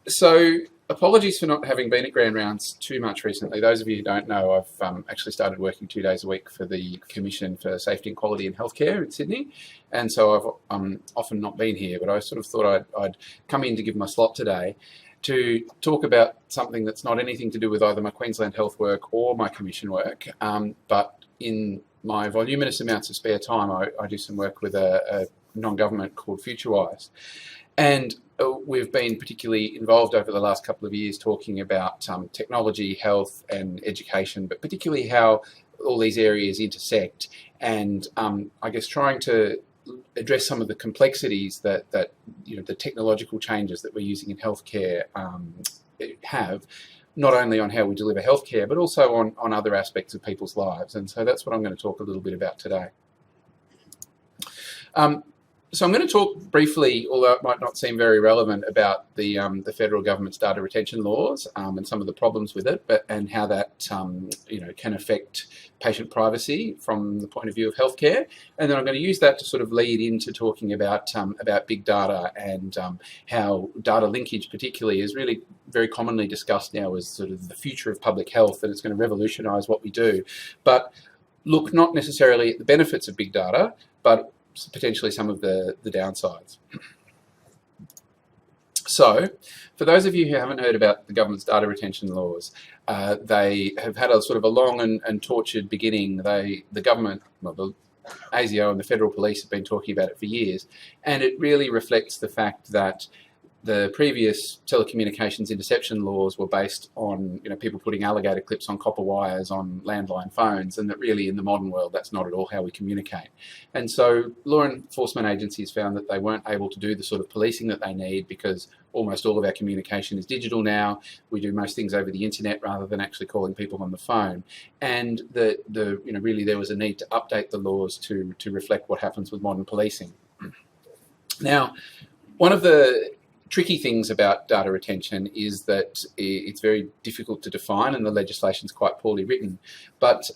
So apologies for not having been at Grand Rounds too much recently. Those of you who don't know, I've actually started working 2 days a week for the Commission for Safety and Quality in Healthcare in Sydney, and so I've often not been here, but I sort of thought I'd come in to give my slot today to talk about something that's not anything to do with either my Queensland Health work or my Commission work, but in my voluminous amounts of spare time, I do some work with a non-government called FutureWise. And we've been particularly involved over the last couple of years talking about technology, health and education, but particularly how all these areas intersect, and I guess trying to address some of the complexities that the technological changes that we're using in healthcare have, not only on how we deliver healthcare, but also on other aspects of people's lives. And so that's what I'm going to talk a little bit about today. So I'm going to talk briefly, although it might not seem very relevant, about the federal government's data retention laws and some of the problems with it, and how that can affect patient privacy from the point of view of healthcare. And then I'm going to use that to sort of lead into talking about big data and how data linkage, particularly, is really very commonly discussed now as sort of the future of public health, and it's going to revolutionise what we do. But look not necessarily at the benefits of big data, but potentially some of the downsides. So, for those of you who haven't heard about the government's data retention laws, they have had a sort of a long and tortured beginning. The government, well, the ASIO and the federal police have been talking about it for years, and it really reflects the fact that the previous telecommunications interception laws were based on people putting alligator clips on copper wires on landline phones, and that really in the modern world that's not at all how we communicate. And so law enforcement agencies found that they weren't able to do the sort of policing that they need, because almost all of our communication is digital now. We do most things over the internet rather than actually calling people on the phone. And really there was a need to update the laws to reflect what happens with modern policing. Now, one of the tricky things about data retention is that it's very difficult to define, and the legislation is quite poorly written. But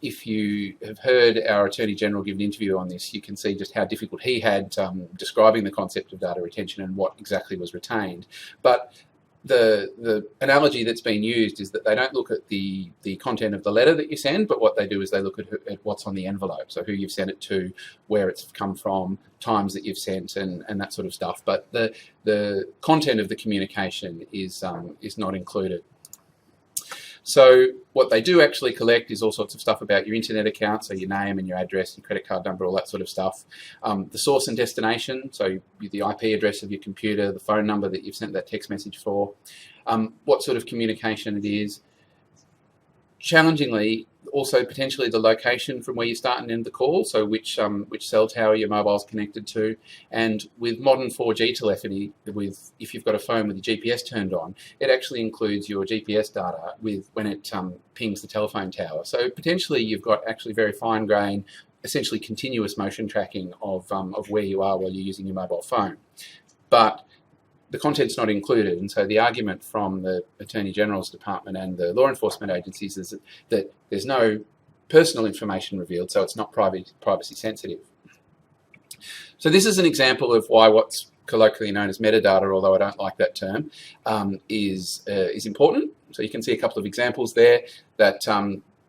if you have heard our Attorney General give an interview on this, you can see just how difficult he had describing the concept of data retention and what exactly was retained. But the analogy that's been used is that they don't look at the content of the letter that you send, but what they do is they look at what's on the envelope, so who you've sent it to, where it's come from, times that you've sent, and that sort of stuff. But the content of the communication is not included. So what they do actually collect is all sorts of stuff about your internet account, so your name and your address, your credit card number, all that sort of stuff. The source and destination, so the IP address of your computer, the phone number that you've sent that text message for, what sort of communication it is. Challengingly, also potentially the location from where you start and end the call, so which cell tower your mobile's connected to. And with modern 4G telephony, if you've got a phone with the GPS turned on, it actually includes your GPS data when it pings the telephone tower. So potentially you've got actually very fine grain, essentially continuous motion tracking of where you are while you're using your mobile phone. But the content's not included, and so the argument from the Attorney General's Department and the law enforcement agencies is that there's no personal information revealed, so it's not privacy sensitive. So this is an example of why what's colloquially known as metadata, although I don't like that term, is important. So you can see a couple of examples there that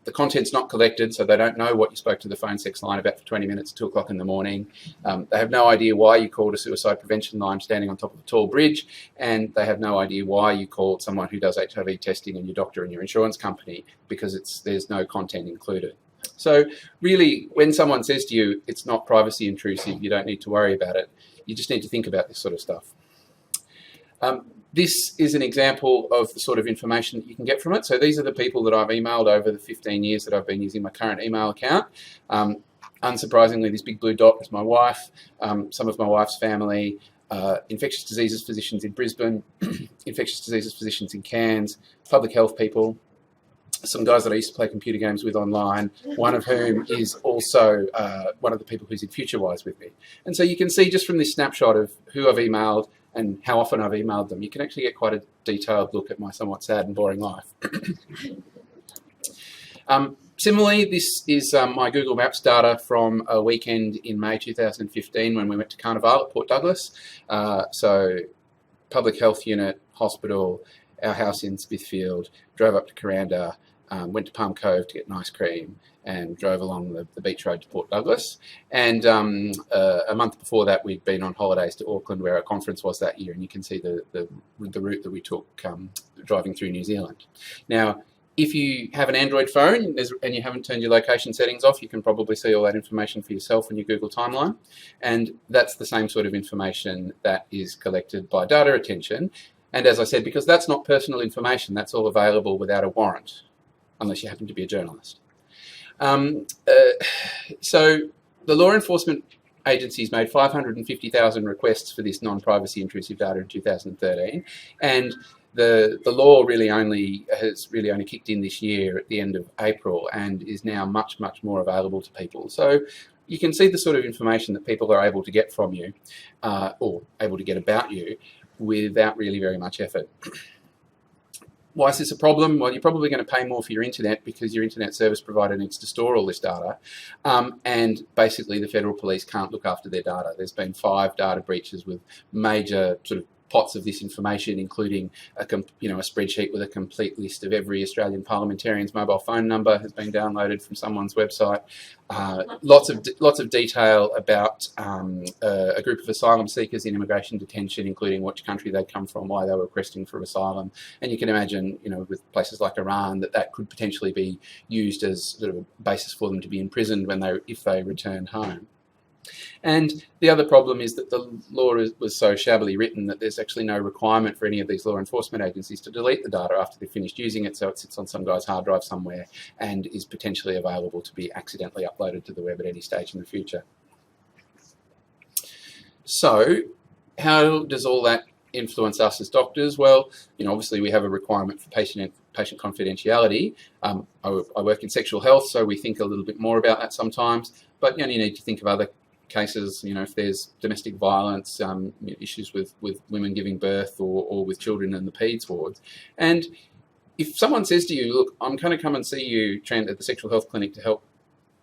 the content's not collected, so they don't know what you spoke to the phone sex line about for 20 minutes at 2 o'clock in the morning. They have no idea why you called a suicide prevention line standing on top of a tall bridge, and they have no idea why you called someone who does HIV testing and your doctor and your insurance company, because there's no content included. So really, when someone says to you, it's not privacy intrusive, you don't need to worry about it, you just need to think about this sort of stuff. This is an example of the sort of information that you can get from it. So these are the people that I've emailed over the 15 years that I've been using my current email account. Unsurprisingly, this big blue dot is my wife, some of my wife's family, infectious diseases physicians in Brisbane, infectious diseases physicians in Cairns, public health people, some guys that I used to play computer games with online, one of whom is also one of the people who's in FutureWise with me. And so you can see just from this snapshot of who I've emailed and how often I've emailed them, you can actually get quite a detailed look at my somewhat sad and boring life. Similarly, this is my Google Maps data from a weekend in May 2015 when we went to Carnival at Port Douglas. So public health unit, hospital, our house in Smithfield, drove up to Kuranda, went to Palm Cove to get an ice cream, and drove along the beach road to Port Douglas. And a month before that, we'd been on holidays to Auckland, where our conference was that year, and you can see the route that we took driving through New Zealand. Now, if you have an Android phone and you haven't turned your location settings off, you can probably see all that information for yourself in your Google timeline. And that's the same sort of information that is collected by data retention. And as I said, because that's not personal information, that's all available without a warrant, unless you happen to be a journalist. So the law enforcement agencies made 550,000 requests for this non-privacy intrusive data in 2013, and the law has really only kicked in this year at the end of April, and is now much more available to people. So you can see the sort of information that people are able to get from you, or able to get about you, without really very much effort. Why is this a problem? Well, you're probably going to pay more for your internet because your internet service provider needs to store all this data. And basically the federal police can't look after their data. There's been 5 data breaches with major sort of pots of this information, including a spreadsheet with a complete list of every Australian parliamentarian's mobile phone number has been downloaded from someone's website. Lots of detail about a group of asylum seekers in immigration detention, including which country they'd come from, why they were requesting for asylum. And you can imagine, with places like Iran, that could potentially be used as sort of a basis for them to be imprisoned if they return home. And the other problem is that the law was so shabbily written that there's actually no requirement for any of these law enforcement agencies to delete the data after they've finished using it, so it sits on some guy's hard drive somewhere and is potentially available to be accidentally uploaded to the web at any stage in the future. So how does all that influence us as doctors? Well, obviously we have a requirement for patient confidentiality. I work in sexual health, so we think a little bit more about that sometimes, but you need to think of other cases, if there's domestic violence, issues with women giving birth or with children in the PEDS wards. And if someone says to you, look, I'm going to come and see you, Trent, at the sexual health clinic to help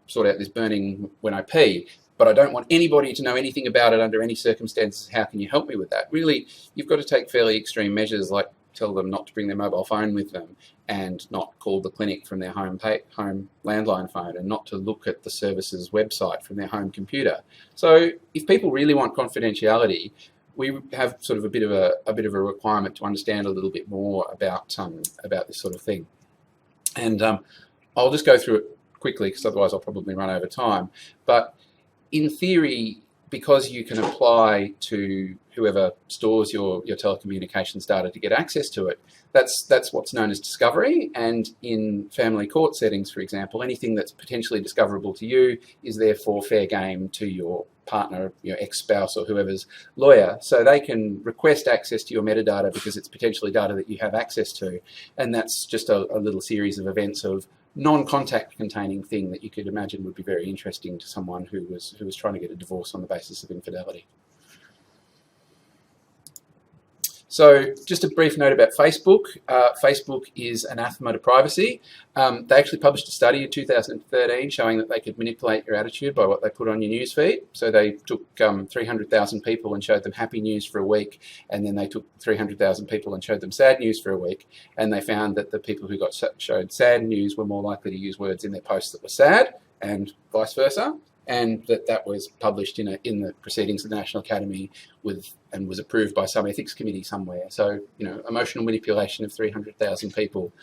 sort out this burning when I pee, but I don't want anybody to know anything about it under any circumstances, how can you help me with that? Really, you've got to take fairly extreme measures, like tell them not to bring their mobile phone with them and not call the clinic from their home landline phone and not to look at the service's website from their home computer. So if people really want confidentiality, we have sort of a bit of a requirement to understand a little bit more about this sort of thing. And I'll just go through it quickly because otherwise I'll probably run over time. But in theory, because you can apply to whoever stores your telecommunications data to get access to it, that's what's known as discovery. And in family court settings, for example, anything that's potentially discoverable to you is therefore fair game to your partner, your ex-spouse or whoever's lawyer. So they can request access to your metadata because it's potentially data that you have access to. And that's just a little series of events of non-contact containing thing that you could imagine would be very interesting to someone who was trying to get a divorce on the basis of infidelity. So just a brief note about Facebook. Facebook is anathema to privacy. They actually published a study in 2013 showing that they could manipulate your attitude by what they put on your newsfeed. So they took 300,000 people and showed them happy news for a week, and then they took 300,000 people and showed them sad news for a week, and they found that the people who got showed sad news were more likely to use words in their posts that were sad, and vice versa. And that was published in the Proceedings of the National Academy and was approved by some ethics committee somewhere. So, emotional manipulation of 300,000 people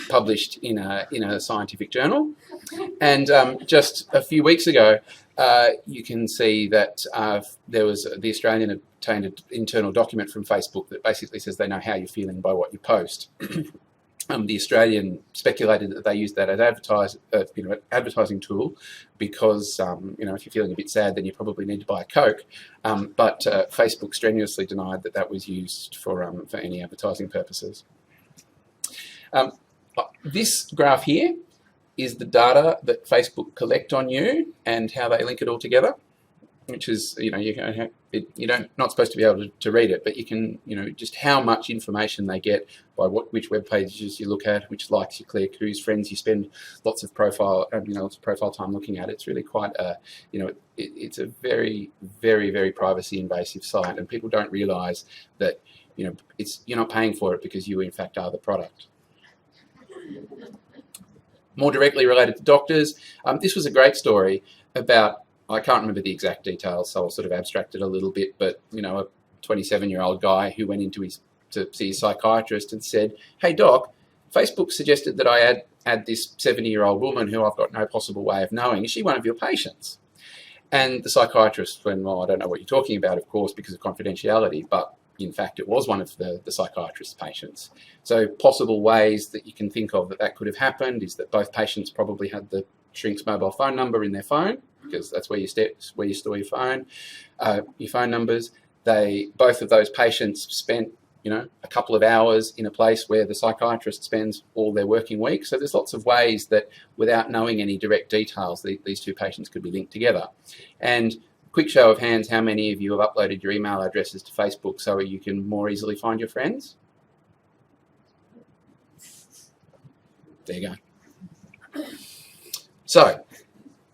published in a scientific journal. And just a few weeks ago, you can see that the Australian obtained an internal document from Facebook that basically says they know how you're feeling by what you post. The Australian speculated that they used that as advertising tool because if you're feeling a bit sad, then you probably need to buy a Coke. But Facebook strenuously denied that was used for any advertising purposes. This graph here is the data that Facebook collect on you and how they link it all together, which is, you're not supposed to be able to read it, but you can, just how much information they get by which web pages you look at, which likes you click, whose friends you spend lots of profile time looking at. It's really quite it's a very, very, very privacy invasive site, and people don't realise that you're not paying for it because you in fact are the product. More directly related to doctors, this was a great story about, I can't remember the exact details, so I'll sort of abstract it a little bit, but a 27-year-old guy who went to see his psychiatrist and said, "Hey doc, Facebook suggested that I add this 70-year-old woman who I've got no possible way of knowing. Is she one of your patients?" And the psychiatrist went, "Well, I don't know what you're talking about, of course, because of confidentiality, but in fact it was one of the psychiatrist's patients." So possible ways that you can think of that could have happened is that both patients probably had the shrink's mobile phone number in their phone, because that's where you store your phone numbers. Both of those patients spent a couple of hours in a place where the psychiatrist spends all their working week. So there's lots of ways that, without knowing any direct details, these two patients could be linked together. And quick show of hands, how many of you have uploaded your email addresses to Facebook so you can more easily find your friends? There you go. So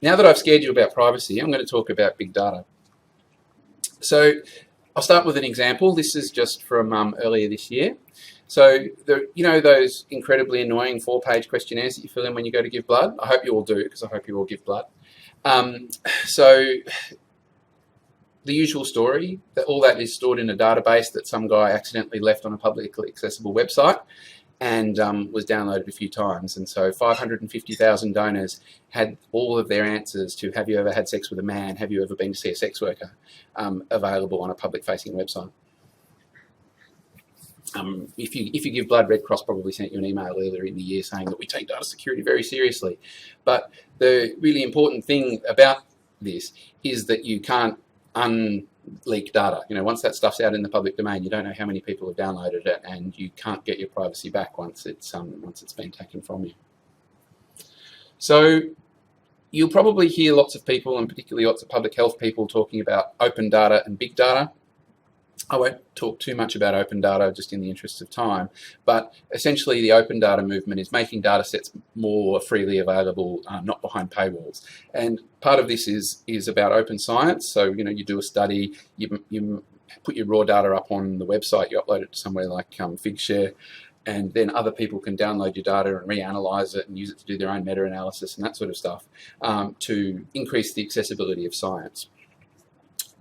now that I've scared you about privacy, I'm going to talk about big data. So I'll start with an example. This is just from earlier this year. So, those incredibly annoying 4-page questionnaires that you fill in when you go to give blood? I hope you all do, because I hope you all give blood. So the usual story, that all that is stored in a database that some guy accidentally left on a publicly accessible website and was downloaded a few times. And so 550,000 donors had all of their answers to "have you ever had sex with a man, have you ever been to see a sex worker," available on a public-facing website. If you give blood, Red Cross probably sent you an email earlier in the year saying that we take data security very seriously. But the really important thing about this is that you can't unleak data. Once that stuff's out in the public domain, you don't know how many people have downloaded it, and you can't get your privacy back once it's been taken from you. So you'll probably hear lots of people, and particularly lots of public health people, talking about open data and big data. I won't talk too much about open data just in the interest of time, but essentially the open data movement is making data sets more freely available, not behind paywalls. And part of this is about open science. So, you do a study, you put your raw data up on the website, you upload it to somewhere like Figshare, and then other people can download your data and reanalyze it and use it to do their own meta-analysis and that sort of stuff to increase the accessibility of science.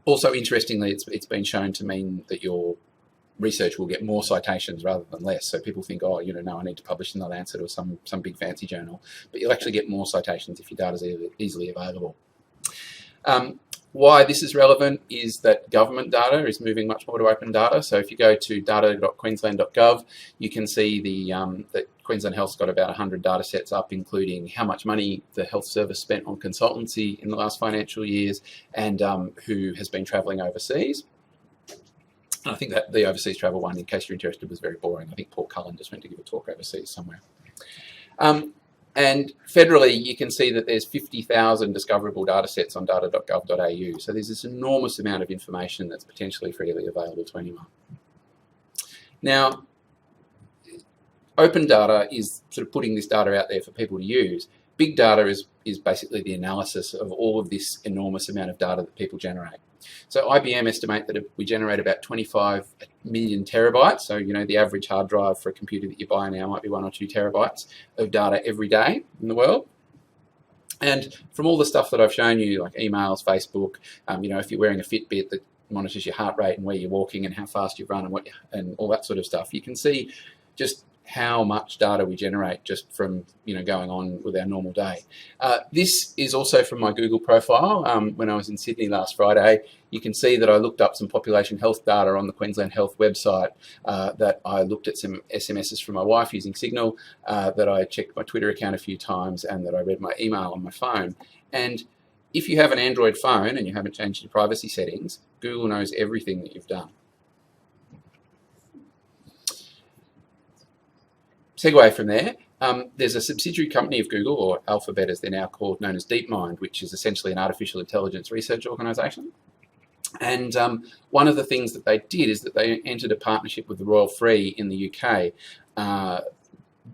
Also, interestingly, it's been shown to mean that your research will get more citations rather than less. So people think, oh, no, I need to publish in The Lancet or some big fancy journal. But you'll actually get more citations if your data is easily available. Why this is relevant is that government data is moving much more to open data. So if you go to data.queensland.gov, you can see that Queensland Health's got about 100 data sets up, including how much money the health service spent on consultancy in the last financial years and who has been travelling overseas. And I think that the overseas travel one, in case you're interested, was very boring. I think Paul Cullen just went to give a talk overseas somewhere. And federally, you can see that there's 50,000 discoverable data sets on data.gov.au. So there's this enormous amount of information that's potentially freely available to anyone. Now, open data is sort of putting this data out there for people to use. Big data is basically the analysis of all of this enormous amount of data that people generate. So IBM estimate that we generate about 25 million terabytes. So, the average hard drive for a computer that you buy now might be 1 or 2 terabytes of data every day in the world. And from all the stuff that I've shown you, like emails, Facebook, if you're wearing a Fitbit that monitors your heart rate and where you're walking and how fast you've run and all that sort of stuff, you can see just how much data we generate just from going on with our normal day. This is also from my Google profile. When I was in Sydney last Friday, you can see that I looked up some population health data on the Queensland Health website, that I looked at some SMSs from my wife using Signal, that I checked my Twitter account a few times, and that I read my email on my phone. And if you have an Android phone and you haven't changed your privacy settings, Google knows everything that you've done. Segue from there, there's a subsidiary company of Google, or Alphabet as they're now called, known as DeepMind, which is essentially an artificial intelligence research organisation. And one of the things that they did is that they entered a partnership with the Royal Free in the UK,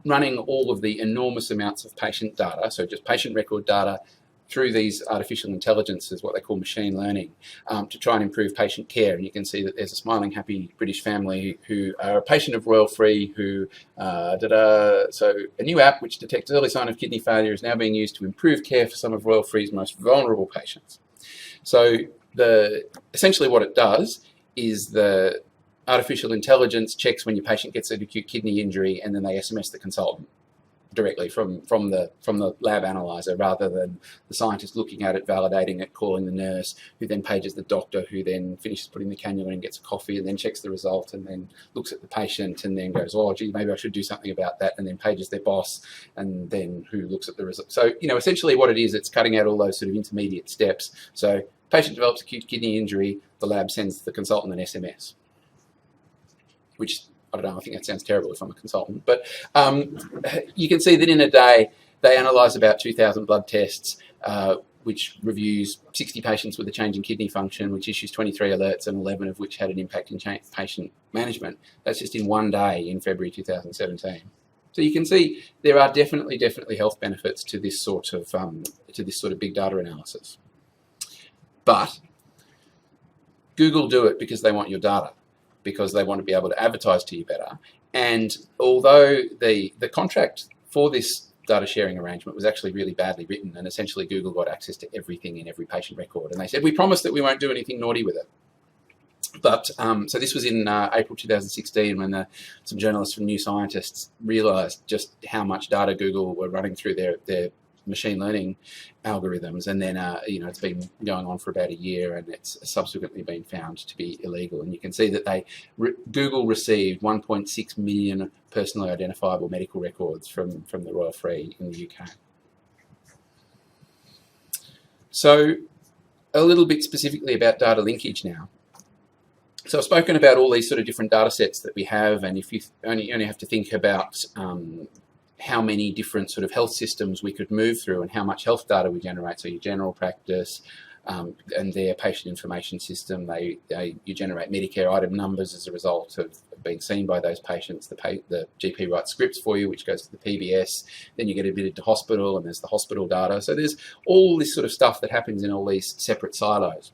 running all of the enormous amounts of patient data, so just patient record data, through these artificial intelligences, what they call machine learning, to try and improve patient care. And you can see that there's a smiling, happy British family who are a patient of Royal Free who, so a new app which detects early sign of kidney failure is now being used to improve care for some of Royal Free's most vulnerable patients. So essentially what it does is the artificial intelligence checks when your patient gets an acute kidney injury, and then they SMS the consultant directly from the lab analyzer, rather than the scientist looking at it, validating it, calling the nurse, who then pages the doctor, who then finishes putting the cannula in, gets a coffee, and then checks the result, and then looks at the patient, and then goes, oh, gee, maybe I should do something about that, and then pages their boss, and then who looks at the result. So, essentially what it is, it's cutting out all those sort of intermediate steps. So patient develops acute kidney injury, the lab sends the consultant an SMS, which, I don't know, I think that sounds terrible if I'm a consultant, but you can see that in a day they analyse about 2,000 blood tests, which reviews 60 patients with a change in kidney function, which issues 23 alerts, and 11 of which had an impact in patient management. That's just in one day in February 2017. So you can see there are definitely health benefits to this sort of big data analysis. But Google do it because they want your data, because they want to be able to advertise to you better. And although the contract for this data sharing arrangement was actually really badly written, and essentially Google got access to everything in every patient record, and they said, we promise that we won't do anything naughty with it. But so this was in April 2016, when some journalists from New Scientists realised just how much data Google were running through their machine learning algorithms, and then it's been going on for about a year, and it's subsequently been found to be illegal. And you can see that Google received 1.6 million personally identifiable medical records from the Royal Free in the UK. So a little bit specifically about data linkage now. So I've spoken about all these sort of different data sets that we have, and if you only have to think about how many different sort of health systems we could move through and how much health data we generate. So your general practice and their patient information system, you generate Medicare item numbers as a result of being seen by those patients. The GP writes scripts for you, which goes to the PBS. Then you get admitted to hospital, and there's the hospital data. So there's all this sort of stuff that happens in all these separate silos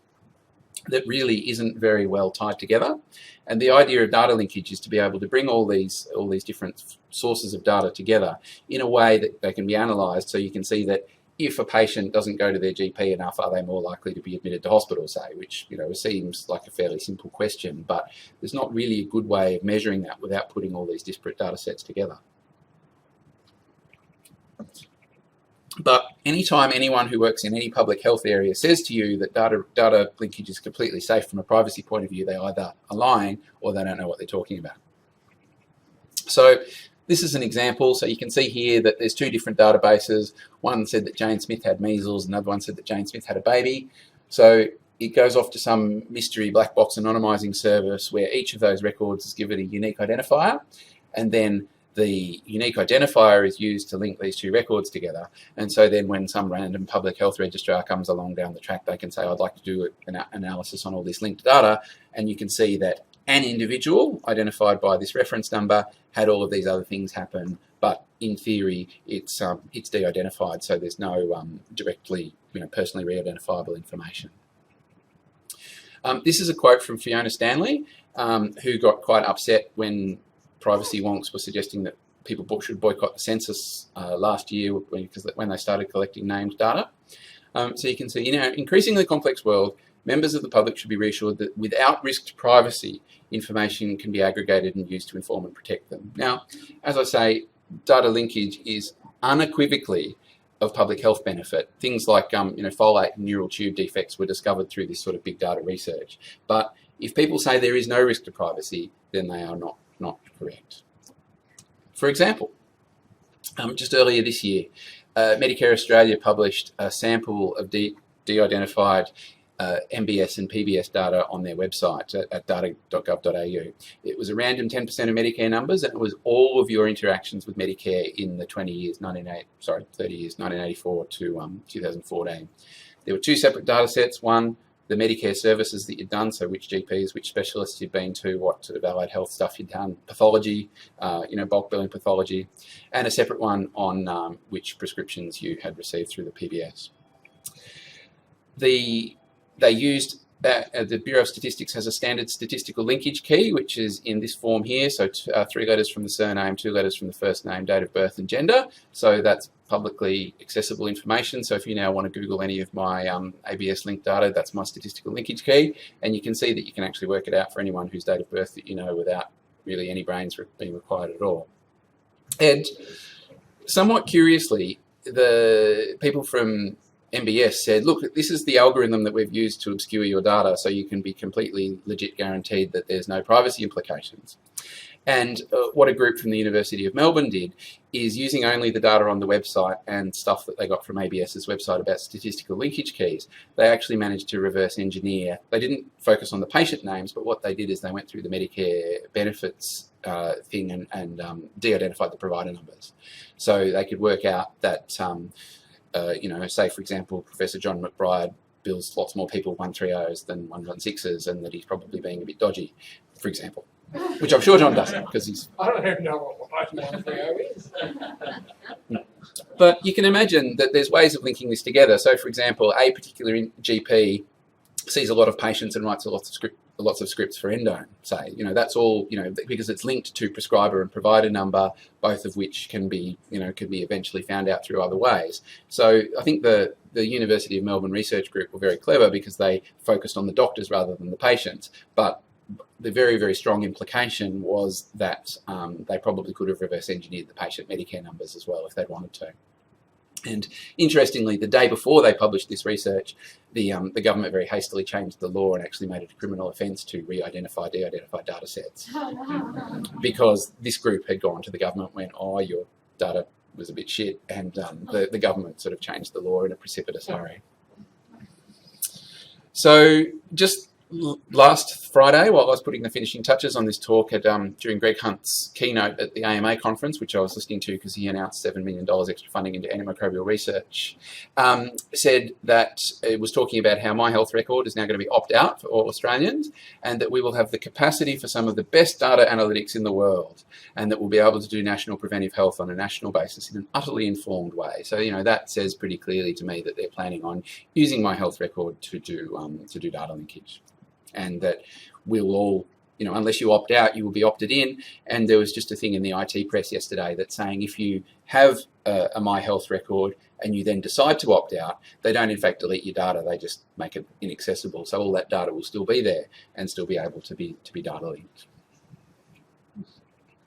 that really isn't very well tied together. And the idea of data linkage is to be able to bring all these different sources of data together in a way that they can be analysed, so you can see that if a patient doesn't go to their GP enough, are they more likely to be admitted to hospital, say, which seems like a fairly simple question, but there's not really a good way of measuring that without putting all these disparate data sets together. But anytime anyone who works in any public health area says to you that data linkage is completely safe from a privacy point of view, they either are lying or they don't know what they're talking about. So this is an example. So you can see here that there's two different databases. One said that Jane Smith had measles, another one said that Jane Smith had a baby. So it goes off to some mystery black box anonymizing service where each of those records is given a unique identifier, and then the unique identifier is used to link these two records together. And so then when some random public health registrar comes along down the track, they can say, I'd like to do an analysis on all this linked data. And you can see that an individual identified by this reference number had all of these other things happen, but in theory, it's de-identified, so there's no directly, personally re-identifiable information. This is a quote from Fiona Stanley, who got quite upset when privacy wonks were suggesting that people should boycott the census last year when they started collecting named data. So you can see, in our increasingly complex world, members of the public should be reassured that without risk to privacy, information can be aggregated and used to inform and protect them. Now, as I say, data linkage is unequivocally of public health benefit. Things like folate and neural tube defects were discovered through this sort of big data research. But if people say there is no risk to privacy, then they are not correct. For example, just earlier this year, Medicare Australia published a sample of de-identified MBS and PBS data on their website at data.gov.au. It was a random 10% of Medicare numbers, and it was all of your interactions with Medicare in the 30 years, 1984 to 2014. There were two separate data sets. One, the Medicare services that you'd done, so which GPs, which specialists you'd been to, what sort of allied health stuff you'd done, pathology, bulk billing pathology, and a separate one on which prescriptions you had received through the PBS. They used the Bureau of Statistics has a standard statistical linkage key, which is in this form here. So 3 letters from the surname, 2 letters from the first name, date of birth and gender. So that's publicly accessible information. So if you now want to Google any of my ABS link data, that's my statistical linkage key. And you can see that you can actually work it out for anyone whose date of birth that you know without really any brains being required at all. And somewhat curiously, the people from MBS said, look, this is the algorithm that we've used to obscure your data so you can be completely legit guaranteed that there's no privacy implications. And what a group from the University of Melbourne did is, using only the data on the website and stuff that they got from ABS's website about statistical linkage keys, they actually managed to reverse engineer. They didn't focus on the patient names, but what they did is they went through the Medicare benefits thing and de-identified the provider numbers. So they could work out that say, for example, Professor John McBride bills lots more people 130s than 116s, and that he's probably being a bit dodgy, for example. Which I'm sure John doesn't, because he's... I don't even know what 130 is. But you can imagine that there's ways of linking this together. So, for example, a particular GP sees a lot of patients and writes lots of scripts for endo, say. That's all, because it's linked to prescriber and provider number, both of which can be eventually found out through other ways. So I think the University of Melbourne research group were very clever because they focused on the doctors rather than the patients. But the very, very strong implication was that they probably could have reverse engineered the patient Medicare numbers as well if they'd wanted to. And interestingly, the day before they published this research, the government very hastily changed the law and actually made it a criminal offence to re-identify de-identified data sets. Because this group had gone to the government and went, oh, your data was a bit shit, and the government sort of changed the law in a precipitous hurry. So just last Friday, while I was putting the finishing touches on this talk during Greg Hunt's keynote at the AMA conference, which I was listening to because he announced $7 million extra funding into antimicrobial research, said that it was talking about how My Health Record is now going to be opt-out for all Australians, and that we will have the capacity for some of the best data analytics in the world, and that we'll be able to do national preventive health on a national basis in an utterly informed way. So, that says pretty clearly to me that they're planning on using My Health Record to do data linkage. And that we'll all, unless you opt out, you will be opted in. And there was just a thing in the IT press yesterday that's saying if you have a My Health Record and you then decide to opt out, they don't in fact delete your data, they just make it inaccessible. So all that data will still be there and still be able to be data linked.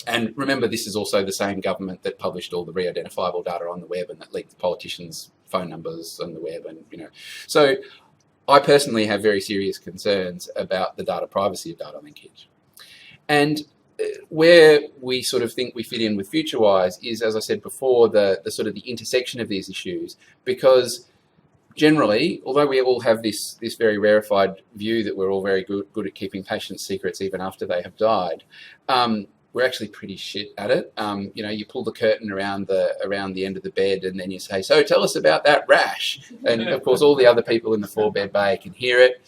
And remember, this is also the same government that published all the re-identifiable data on the web and that leaked politicians' phone numbers on the web, and so I personally have very serious concerns about the data privacy of data linkage. And where we sort of think we fit in with FutureWise is, as I said before, the sort of the intersection of these issues, because generally, although we all have this very rarefied view that we're all very good at keeping patients' secrets even after they have died, we're actually pretty shit at it. You pull the curtain around the end of the bed, and then you say, "So tell us about that rash." And of course, all the other people in the 4-bed bay can hear it.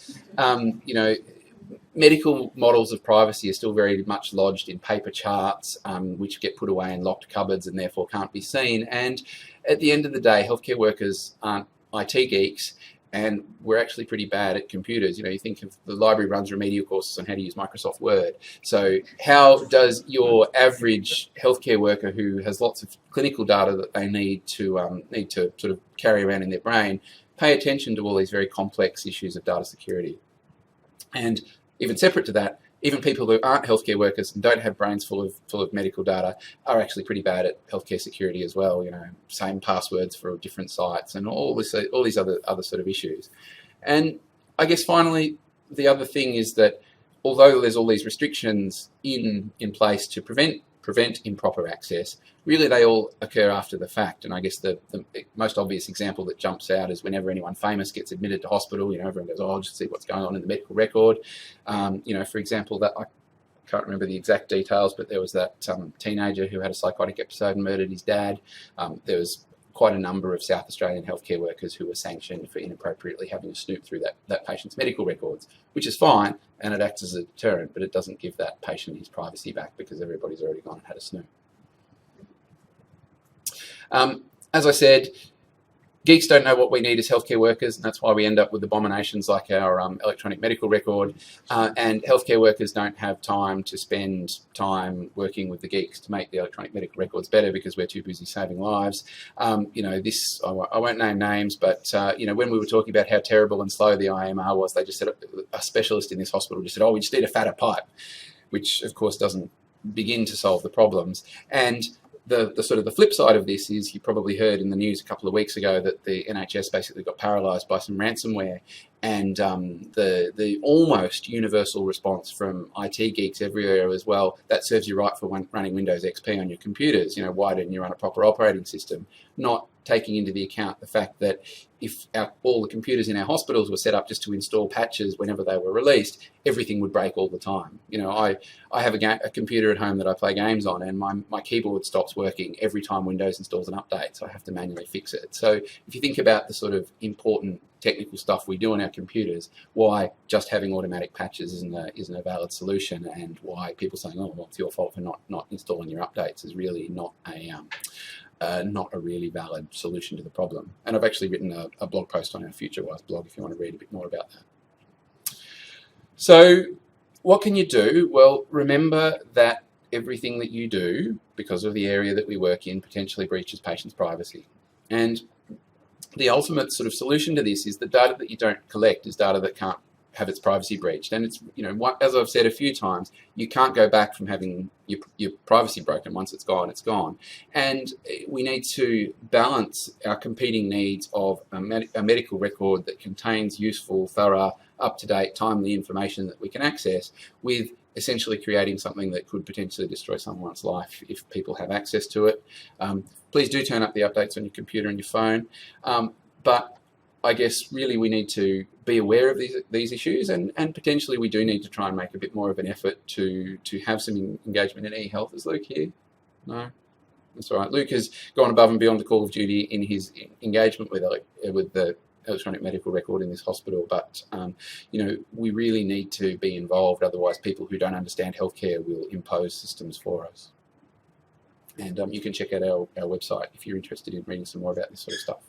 Medical models of privacy are still very much lodged in paper charts, which get put away in locked cupboards and therefore can't be seen. And at the end of the day, healthcare workers aren't IT geeks, and we're actually pretty bad at computers. You think of the library runs remedial courses on how to use Microsoft Word. So how does your average healthcare worker who has lots of clinical data that they need to sort of carry around in their brain pay attention to all these very complex issues of data security? And even separate to that, even people who aren't healthcare workers and don't have brains full of medical data are actually pretty bad at healthcare security as well. Same passwords for different sites and all these other sort of issues. And I guess finally, the other thing is that although there's all these restrictions in place to prevent improper access, really they all occur after the fact. And I guess the most obvious example that jumps out is whenever anyone famous gets admitted to hospital, everyone goes, "Oh, I'll just see what's going on in the medical record." For example, that I can't remember the exact details, but there was that teenager who had a psychotic episode and murdered his dad. There was quite a number of South Australian healthcare workers who were sanctioned for inappropriately having a snoop through that patient's medical records, which is fine, and it acts as a deterrent, but it doesn't give that patient his privacy back because everybody's already gone and had a snoop. As I said, Geeks don't know what we need as healthcare workers, and that's why we end up with abominations like our electronic medical record. And healthcare workers don't have time to spend time working with the geeks to make the electronic medical records better because we're too busy saving lives. You know, this, I won't name names, but you know, when we were talking about how terrible and slow the IMR was, they just said, a specialist in this hospital just said, oh, we just need a fatter pipe, which of course doesn't begin to solve the problems. And the sort of the flip side of this is, you probably heard in the news a couple of weeks ago that the NHS basically got paralysed by some ransomware, and the almost universal response from IT geeks everywhere as well, that serves you right for running Windows XP on your computers. You know, why didn't you run a proper operating system? Not taking into the account the fact that if all the computers in our hospitals were set up just to install patches whenever they were released, everything would break all the time. You know, I have a computer at home that I play games on, and my keyboard stops working every time Windows installs an update, so I have to manually fix it. So if you think about the sort of important technical stuff we do on our computers, why just having automatic patches isn't a valid solution, and why people saying, oh, well, it's your fault for not installing your updates is really not a really valid solution to the problem. And I've actually written a blog post on our FutureWise blog if you want to read a bit more about that. So what can you do? Well, remember that everything that you do, because of the area that we work in, potentially breaches patients' privacy. And the ultimate sort of solution to this is the data that you don't collect is data that can't have its privacy breached. And it's, you know, as I've said a few times, you can't go back from having your privacy broken. Once it's gone, it's gone. And we need to balance our competing needs of a medical record that contains useful, thorough, up-to-date, timely information that we can access, with essentially creating something that could potentially destroy someone's life if people have access to it. Please do turn up the updates on your computer and your phone. But I guess really we need to be aware of these issues, and potentially we do need to try and make a bit more of an effort to have some engagement in e-health. Is Luke here? No? That's all right. Luke has gone above and beyond the call of duty in his engagement with the electronic medical record in this hospital, but you know, we really need to be involved, otherwise people who don't understand healthcare will impose systems for us. And you can check out our website if you're interested in reading some more about this sort of stuff.